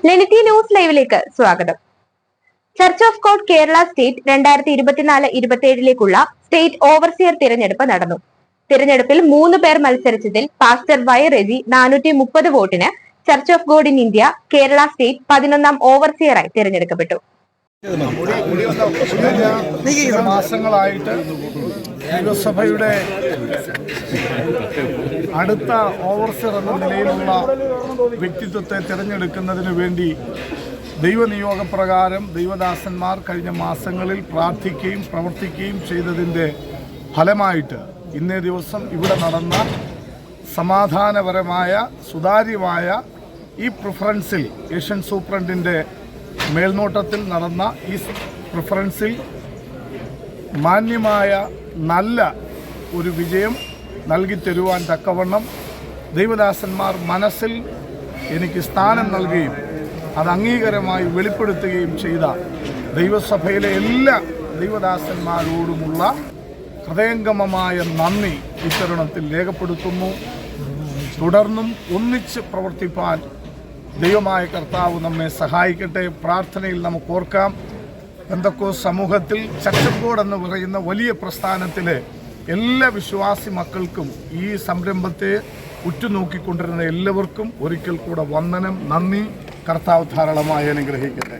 ലെനിറ്റി news ലൈവിലേക്ക് സ്വാഗതം. Church of God Kerala state 2024-27 state overseer തിരഞ്ഞെടുപ്പ് നടന്നു. തിരഞ്ഞെടുപ്പിൽ 3 പേർ മത്സരിച്ചതിൽ പാസ്റ്റർ വൈ റെജി 430 വോട്ടിന് church of God in India Kerala state 11ാം ഓവർസിയറായി തിരഞ്ഞെടുക്കപ്പെട്ടു. മാസങ്ങളായിട്ട് ദൈവസഭയുടെ അടുത്ത ഓവർസിയർ എന്ന നിലയിലുള്ള വ്യക്തിത്വത്തെ തിരഞ്ഞെടുക്കുന്നതിന് വേണ്ടി ദൈവനിയോഗപ്രകാരം ദൈവദാസന്മാർ കഴിഞ്ഞ മാസങ്ങളിൽ പ്രാർത്ഥിക്കുകയും പ്രവർത്തിക്കുകയും ചെയ്തതിൻ്റെ ഫലമായിട്ട് ഇന്നേ ദിവസം ഇവിടെ നടന്ന സമാധാനപരമായ സുതാര്യമായ ഈ പ്രിഫറൻസിൽ ഏഷ്യൻ സൂപ്രണ്ടിൻ്റെ മേൽനോട്ടത്തിൽ നടന്ന ഈ പ്രിഫറൻസിൽ മാന്യമായ നല്ല ഒരു വിജയം നൽകിത്തരുവാൻ തക്കവണ്ണം ദൈവദാസന്മാർ മനസ്സിൽ എനിക്ക് സ്ഥാനം നൽകുകയും അത് അംഗീകാരമായി വെളിപ്പെടുത്തുകയും ചെയ്ത ദൈവസഭയിലെ എല്ലാ ദൈവദാസന്മാരോടുമുള്ള ഹൃദയംഗമമായ നന്ദി ഇത്തരുണത്തിൽ രേഖപ്പെടുത്തുന്നു. തുടർന്നും ഒന്നിച്ച് പ്രവർത്തിപ്പാൻ ദൈവമായ കർത്താവ് നമ്മെ സഹായിക്കട്ടെ. പ്രാർത്ഥനയിൽ നമുക്ക് ഓർക്കാം, പെന്തക്കോസ്ത് സമൂഹത്തിൽ ചർച്ച് ഓഫ് ഗോഡ് എന്ന് പറയുന്ന വലിയ പ്രസ്ഥാനത്തിലെ എല്ലാ വിശ്വാസി മക്കൾക്കും ഈ സംരംഭത്തെ ഉറ്റുനോക്കിക്കൊണ്ടിരുന്ന എല്ലാവർക്കും ഒരിക്കൽ കൂടെ വന്ദനം, നന്ദി. കർത്താവ് ധാരാളമായി അനുഗ്രഹിക്കട്ടെ.